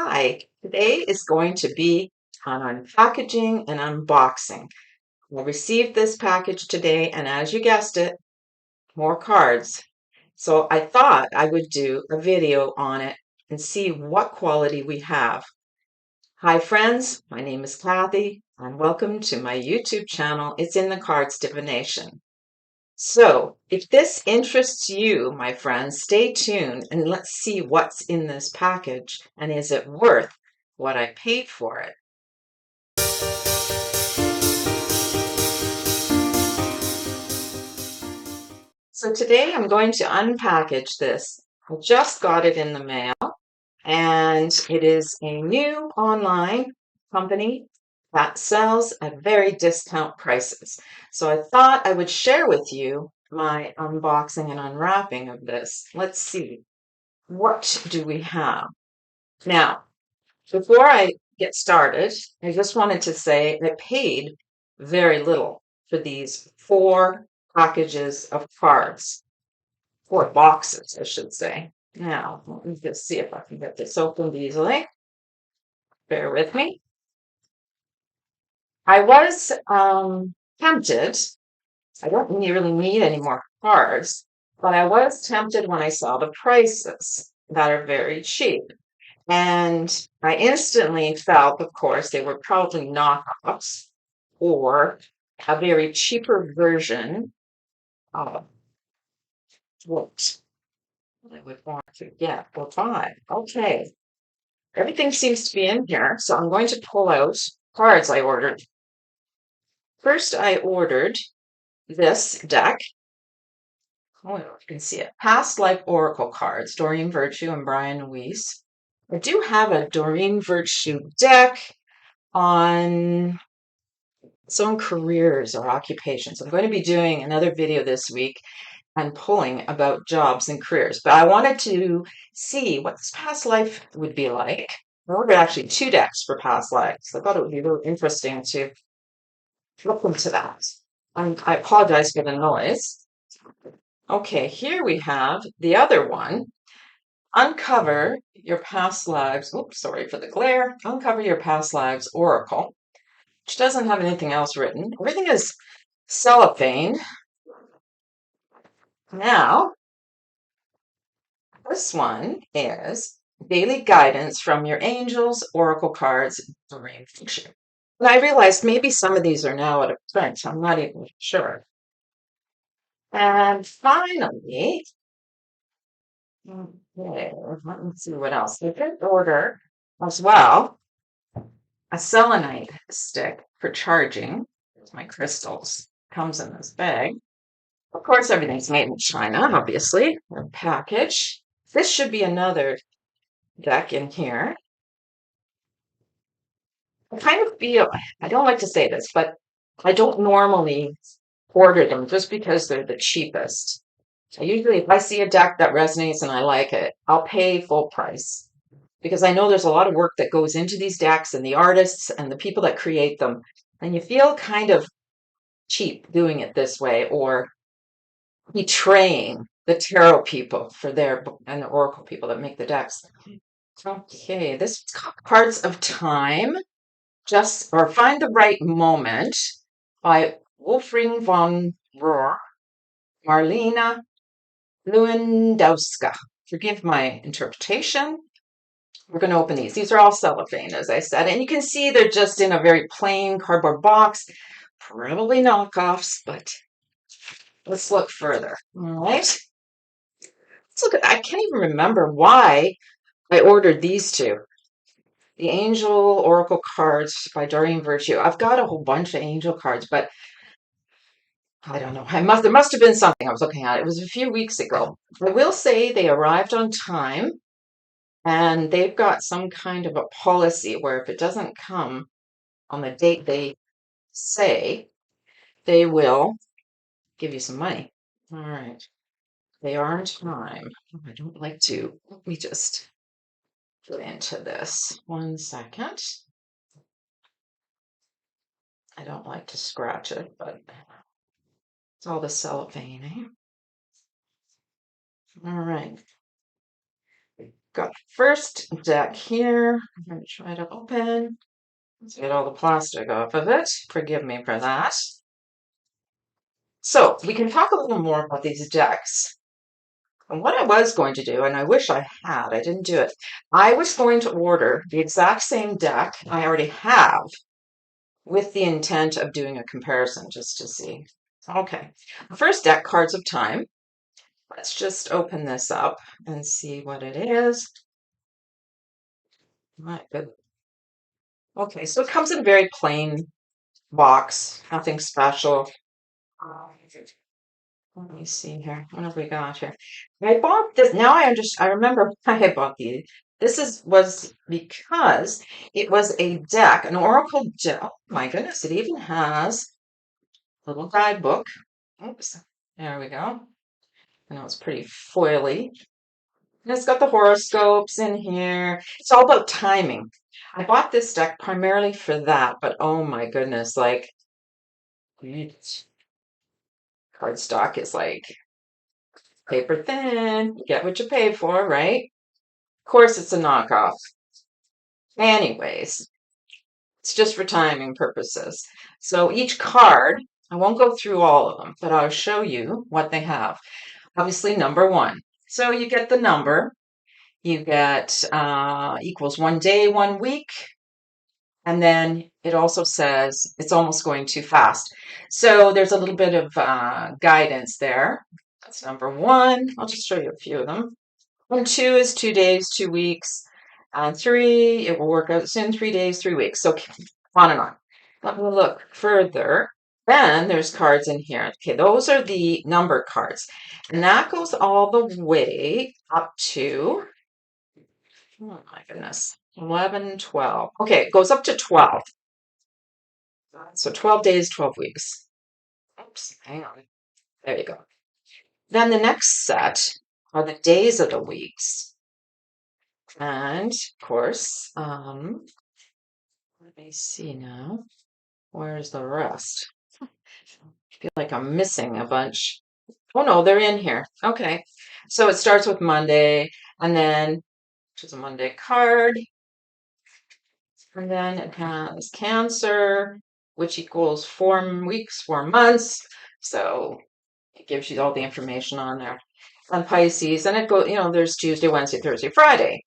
Hi, today is going to be on unpackaging and unboxing. I received this package today, and as you guessed it, more cards. So I thought I would do a video on it and see what quality we have. Hi friends, my name is Kathy, and welcome to my YouTube channel. It's in the Cards Divination. So, if this interests you, my friends, stay tuned and let's see what's in this package and is it worth what I paid for it. So today I'm going to unpackage this. I just got it in the mail and it is a new online company that sells at very discount prices. So I thought I would share with you my unboxing and unwrapping of this. Let's see. What do we have? Now, before I get started, I just wanted to say I paid very little for these 4 packages of cards, 4 boxes, I should say. Now, let me just see if I can get this opened easily. Bear with me. I was tempted. I don't really need any more cards, but I was tempted when I saw the prices that are very cheap. And I instantly felt, of course, they were probably knockoffs or a very cheaper version of what I would want to get or buy. Okay, everything seems to be in here, so I'm going to pull out cards I ordered. First, I ordered this deck. Oh, you can see it. Past Life Oracle cards, Doreen Virtue and Brian Weiss. I do have a Doreen Virtue deck on some careers or occupations. I'm going to be doing another video this week and pulling about jobs and careers, but I wanted to see what this past life would be like. I ordered actually 2 decks for past lives. I thought it would be really interesting to look into that. I apologize for the noise. Okay, here we have the other one. Uncover your past lives. Oops, sorry for the glare. Uncover your past lives oracle, which doesn't have anything else written. Everything is cellophane. Now, this one is daily guidance from your angels, oracle cards, Doreen Virtue. And I realized maybe some of these are now out of print. I'm not even sure. And finally, okay, let me see what else. I did order as well a selenite stick for charging my crystals. Comes in this bag. Of course, everything's made in China, obviously. A package. This should be another deck in here. I kind of feel, I don't like to say this, but I don't normally order them just because they're the cheapest. I usually, if I see a deck that resonates and I like it, I'll pay full price because I know there's a lot of work that goes into these decks and the artists and the people that create them. And you feel kind of cheap doing it this way or betraying the tarot people for their and the oracle people that make the decks. Okay, this is Cards of Time. Just or Find the Right Moment by Wolfgang von Rohr, Marlena Lewandowska. Forgive my interpretation. We're going to open these. These are all cellophane, as I said, and you can see they're just in a very plain cardboard box. Probably knockoffs, but let's look further. All right. Let's look at, I can't even remember why I ordered these two. The Angel Oracle cards by Doreen Virtue. I've got a whole bunch of angel cards, but I don't know. There must have been something I was looking at. It was a few weeks ago. I will say they arrived on time, and they've got some kind of a policy where if it doesn't come on the date they say, they will give you some money. All right. They are on time. I don't like to. Let me just get into this. 1 second. I don't like to scratch it, but it's all the cellophane, eh? All right. got the first deck here. I'm going to try to open. Let's get all the plastic off of it. Forgive me for that. So we can talk a little more about these decks. And what I was going to do, and I wish I had, I didn't do it. I was going to order the exact same deck I already have with the intent of doing a comparison just to see. Okay, first deck, Cards of Time. Let's just open this up and see what it is. My goodness. Okay, so it comes in a very plain box, nothing special. Let me see here. What have we got here? I bought this. Now I understand. I remember why I bought these. Was because it was a deck, an oracle deck. Oh my goodness! It even has a little guidebook. Oops. There we go. I know it's pretty foily. And it's got the horoscopes in here. It's all about timing. I bought this deck primarily for that, but oh my goodness, like cardstock is like paper thin. You get what you pay for, right? Of course, it's a knockoff. Anyways, it's just for timing purposes. So each card, I won't go through all of them, but I'll show you what they have. Obviously, number one. So you get the number. You get equals 1 day, 1 week. And then it also says it's almost going too fast. So there's a little bit of guidance there. That's number one. I'll just show you a few of them. And two is 2 days, 2 weeks. Three, it will work out soon, 3 days, 3 weeks. So on and on. Let me look further. Then there's cards in here. Okay, those are the number cards. And that goes all the way up to, oh my goodness, 11, 12. Okay, it goes up to 12. So 12 days, 12 weeks. Oops, hang on. There you go. Then the next set are the days of the weeks. And of course, let me see now. Where's the rest? I feel like I'm missing a bunch. Oh no, they're in here. Okay. So it starts with Monday, and then, which is a Monday card, and then it has Cancer, which equals 4 weeks, 4 months. So it gives you all the information on there. And Pisces, and it goes, there's Tuesday, Wednesday, Thursday, Friday,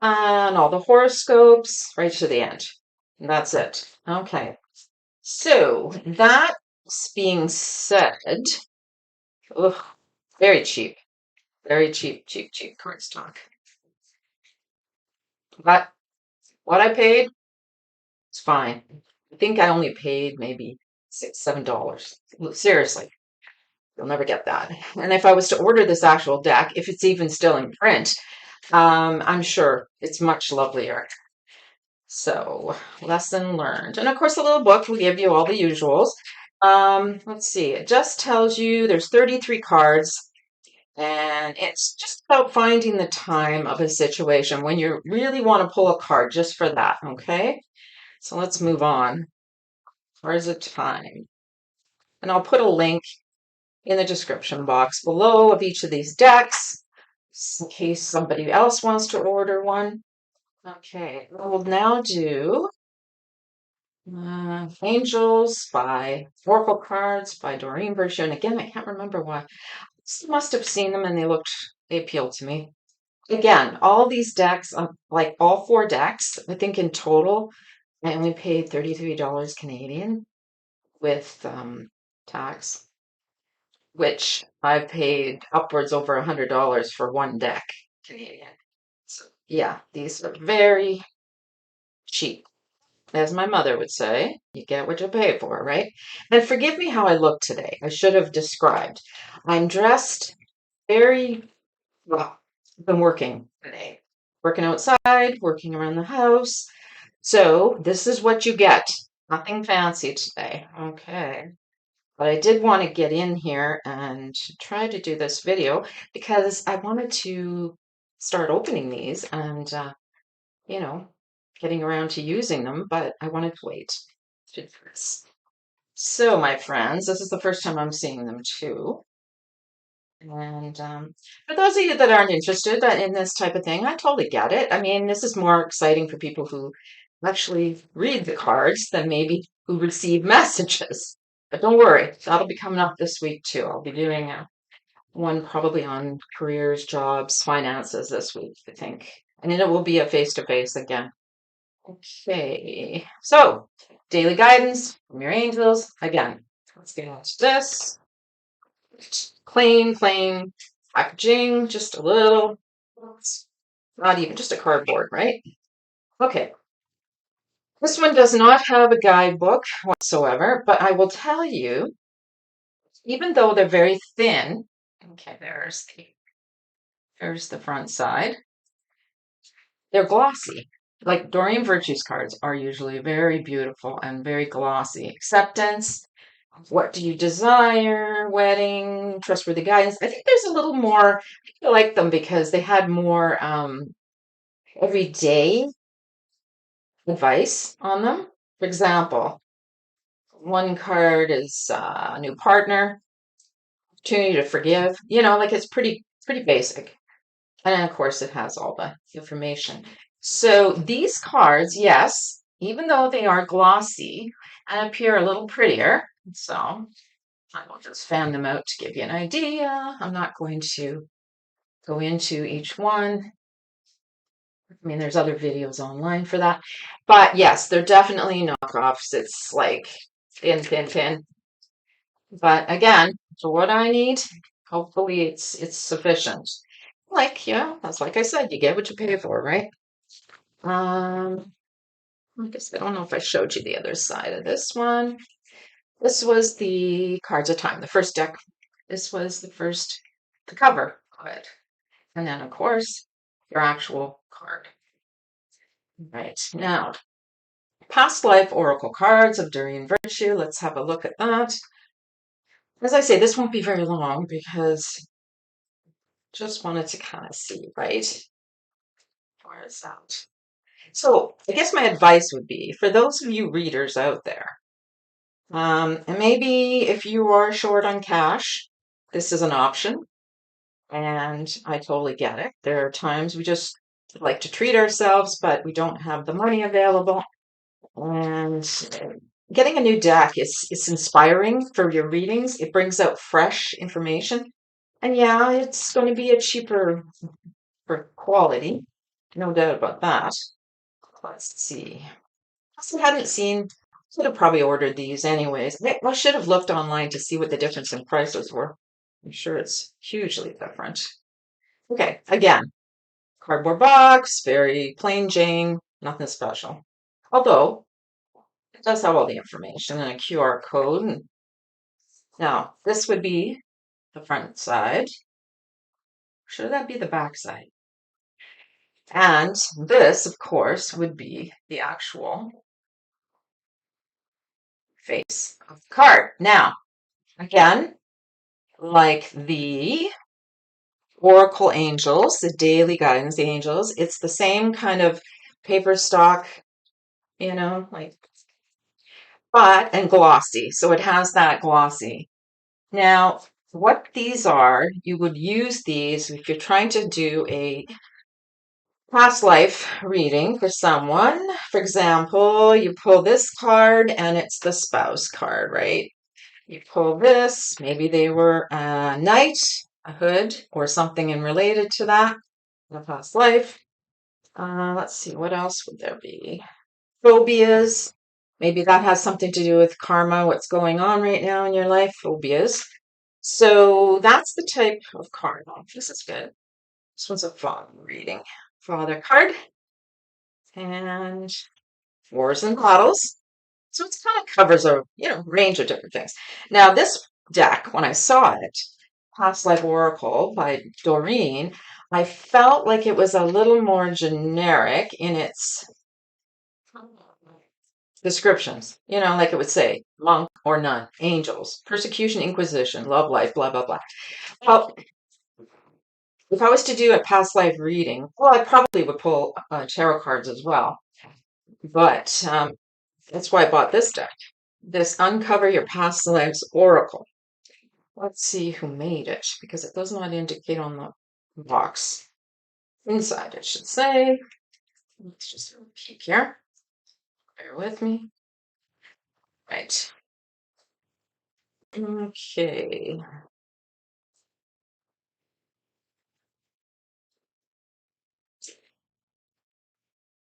and all the horoscopes right to the end. And that's it. Okay. So that being said, ugh, very cheap, cheap cardstock. But what I paid, it's fine. I think I only paid maybe $6, $7. Seriously, you'll never get that. And if I was to order this actual deck, if it's even still in print, I'm sure it's much lovelier. So, lesson learned. And of course, the little book will give you all the usuals. Let's see, it just tells you there's 33 cards, and it's just about finding the time of a situation when you really want to pull a card just for that, okay? So let's move on. Where's the time? And I'll put a link in the description box below of each of these decks in case somebody else wants to order one. Okay, we'll now do Angels by Oracle Cards by Doreen Virtue. And again, I can't remember why. I must have seen them and they appealed to me. Again, all these decks, like all four decks, I think in total, I only paid $33 Canadian with tax, which I paid upwards over $100 for one deck Canadian. So yeah, these are very cheap. As my mother would say, you get what you pay for, right? And forgive me how I look today. I should have described. I'm dressed very well. I've been working today, working outside, working around the house. So this is what you get. Nothing fancy today. Okay. But I did want to get in here and try to do this video because I wanted to start opening these and you know, getting around to using them, but I wanted to wait to do this. So, my friends, this is the first time I'm seeing them too. And for those of you that aren't interested in this type of thing, I totally get it. I mean, this is more exciting for people who actually read the cards than maybe who receive messages. But don't worry, that'll be coming up this week too. I'll be doing one probably on careers, jobs, finances this week, I think. And then it will be a face-to-face again. Okay, so daily guidance from your angels. Again, let's get into this. Plain packaging, just a little, not even just a cardboard, right? Okay, this one does not have a guidebook whatsoever, but I will tell you, even though they're very thin, okay, there's the front side, they're glossy. Like Doreen Virtue's cards are usually very beautiful and very glossy. Acceptance, what do you desire, wedding, trustworthy guidance. I think there's a little more, I like them because they had more everyday advice on them. For example, one card is a new partner, opportunity to forgive. You know, like it's pretty basic. And then, of course, it has all the information. So these cards, yes, even though they are glossy and appear a little prettier, so I will just fan them out to give you an idea. I'm not going to go into each one. I mean, there's other videos online for that. But yes, they're definitely knockoffs. It's like thin. But again, for what I need, hopefully it's sufficient. Like, yeah, that's like I said, you get what you pay for, right? I guess I don't know if I showed you the other side of this one. This was the Cards of Time, the first deck. This was the cover of it. And then, of course, your actual card. Right, now, past life oracle cards of Durian Virtue. Let's have a look at that. As I say, this won't be very long because just wanted to kind of see, right? Where is that? So I guess my advice would be for those of you readers out there, and maybe if you are short on cash, this is an option. And I totally get it. There are times we just like to treat ourselves, but we don't have the money available. And getting a new deck is inspiring for your readings. It brings out fresh information. And yeah, it's going to be a cheaper for quality, no doubt about that. Let's see. I hadn't seen, should have probably ordered these anyways. I should have looked online to see what the difference in prices were. I'm sure it's hugely different. Okay, again, cardboard box, very plain Jane, nothing special. Although it does have all the information and a QR code. Now, this would be the front side. Should that be the back side? And this, of course, would be the actual face of the card. Now, again, like the Oracle Angels, the daily guidance angels, it's the same kind of paper stock, like, and glossy. So it has that glossy. Now, what these are, you would use these if you're trying to do a past life reading for someone. For example, you pull this card and it's the spouse card, right? You pull this, maybe they were a knight, a hood, or something in related to that in a past life. Let's see, what else would there be? Phobias. Maybe that has something to do with karma, what's going on right now in your life, phobias. So that's the type of card. Oh, this is good. This one's a father reading. Father card and wars and battles. So it kind of covers a range of different things. Now this deck, when I saw it, Past Life Oracle by Doreen, I felt like it was a little more generic in its descriptions. Like it would say monk or nun, angels, persecution, inquisition, love life, blah, blah, blah. Well, if I was to do a past life reading, well, I probably would pull tarot cards as well. But that's why I bought this deck. This Uncover Your Past Lives Oracle. Let's see who made it because it does not indicate on the box. Inside, it should say. Let's just do a peek here. Bear with me. Right. Okay.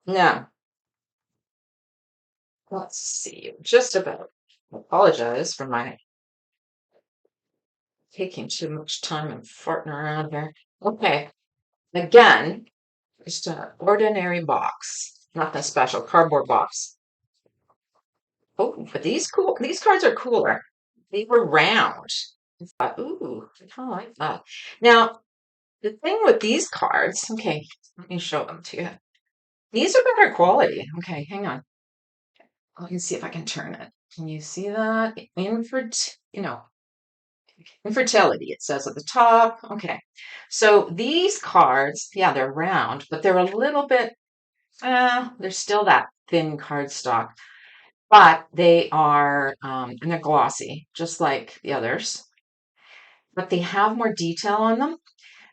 Now, let's see. Just about. I apologize for my taking too much time and farting around here. Okay. Again, just an ordinary box, nothing special, cardboard box. Oh, but these cards are cooler. They were round. I thought, ooh, I kind of like that. Now, the thing with these cards, okay, let me show them to you. These are better quality. Okay, hang on. Let me see if I can turn it. Can you see that? Infertility, it says at the top. Okay. So these cards, yeah, they're round, but they're a little bit, they're still that thin cardstock, but they are, and they're glossy, just like the others, but they have more detail on them.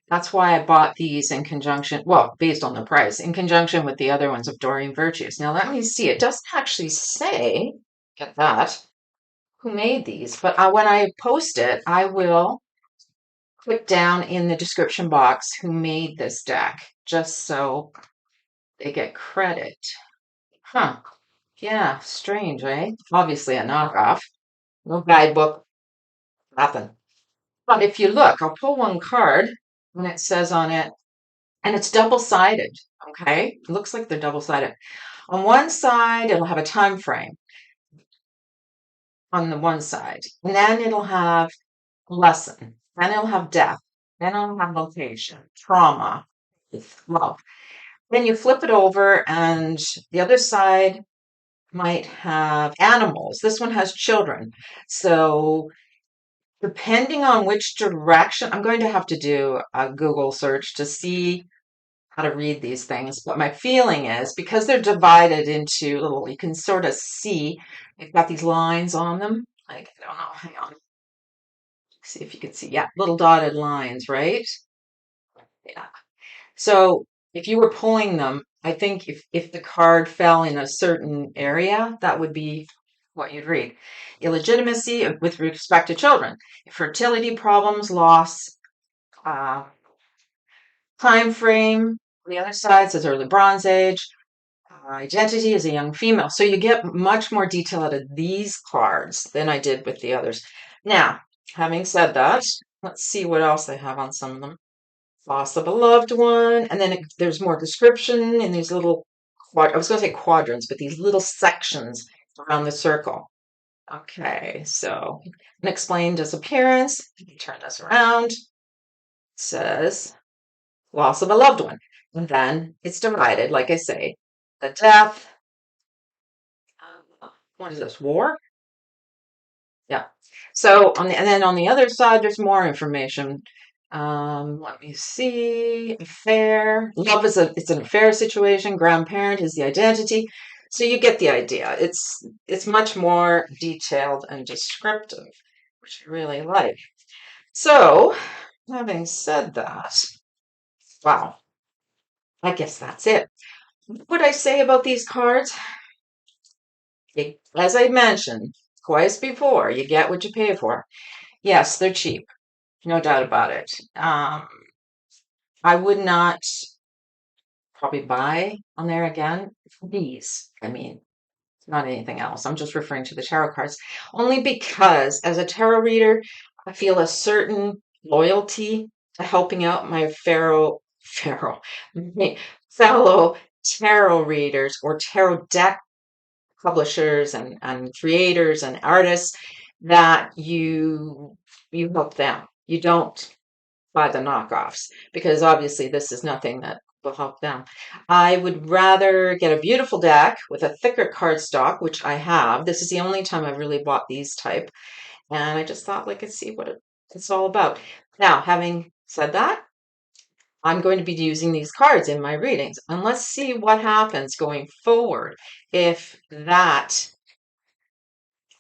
That's why I bought these in conjunction, well, based on the price, in conjunction with the other ones of Doreen Virtues. Now let me see. It doesn't actually say, get that, who made these, but when I post it, I will put down in the description box who made this deck, just so they get credit. Huh. Yeah, strange, eh? Obviously a knockoff. No guidebook, nothing. But if you look, I'll pull one card and it says on it, and it's double-sided, okay? It looks like they're double-sided. On one side, it'll have a time frame on the one side, and then it'll have lesson, then it'll have death, then it'll have location, trauma, love. Then you flip it over, and the other side might have animals. This one has children. So depending on which direction, I'm going to have to do a Google search to see how to read these things. But my feeling is because they're divided into little, you can sort of see, they've got these lines on them. Like, I don't know, hang on. See if you can see. Yeah, little dotted lines, right? Yeah. So if you were pulling them, I think if the card fell in a certain area, that would be what you'd read. Illegitimacy with respect to children, fertility problems, loss, uh, time frame. The other side says early Bronze Age. Identity as a young female. So you get much more detail out of these cards than I did with the others. Now, having said that, let's see what else they have on some of them. Loss of a loved one, and then there's more description in these little, I was going to say quadrants, but these little sections around the circle. Okay, so unexplained disappearance. Turn this around. It says loss of a loved one. And then it's divided, like I say, the death. What is this? War? Yeah. So and then on the other side, there's more information. Let me see. Affair. Love is it's an affair situation. Grandparent is the identity. So you get the idea. It's much more detailed and descriptive, which I really like. So, having said that, wow, I guess that's it. What would I say about these cards? As I mentioned twice before, you get what you pay for. Yes, they're cheap. No doubt about it. I would not probably buy on there again. These, I mean, not anything else. I'm just referring to the tarot cards. Only because as a tarot reader, I feel a certain loyalty to helping out my my fellow tarot readers or tarot deck publishers and creators and artists that you help them. You don't buy the knockoffs because obviously this is nothing that will help them. I would rather get a beautiful deck with a thicker cardstock, which I have. This is the only time I've really bought these type, and I just thought like, let's see what it's all about. Now, having said that, I'm going to be using these cards in my readings, and let's see what happens going forward if that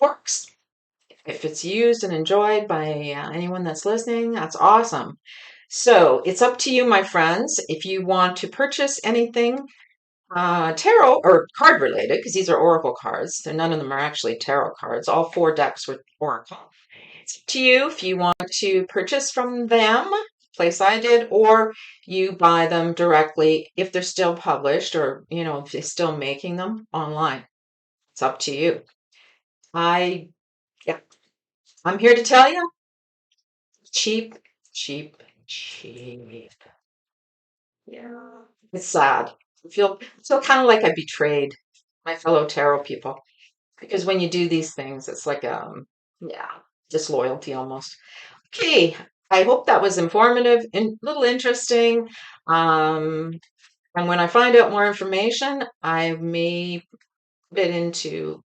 works. If it's used and enjoyed by anyone that's listening, that's awesome. So it's up to you, my friends. If you want to purchase anything tarot or card related, because these are oracle cards, so none of them are actually tarot cards. All four decks were oracle. It's up to you if you want to purchase from them, place I did, or you buy them directly if they're still published or, if they're still making them online. It's up to you. I, yeah, I'm here to tell you, cheap, cheap, cheap. Yeah. It's sad. I feel kind of like I betrayed my fellow tarot people because when you do these things, it's like yeah, disloyalty almost. Okay, I hope that was informative and a little interesting. Um, and when I find out more information, I may put it into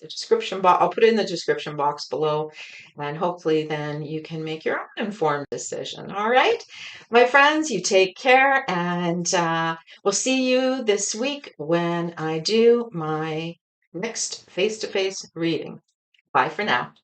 the description box. I'll put it in the description box below, and hopefully then you can make your own informed decision. All right, my friends, you take care, and we'll see you this week when I do my next face-to-face reading. Bye for now.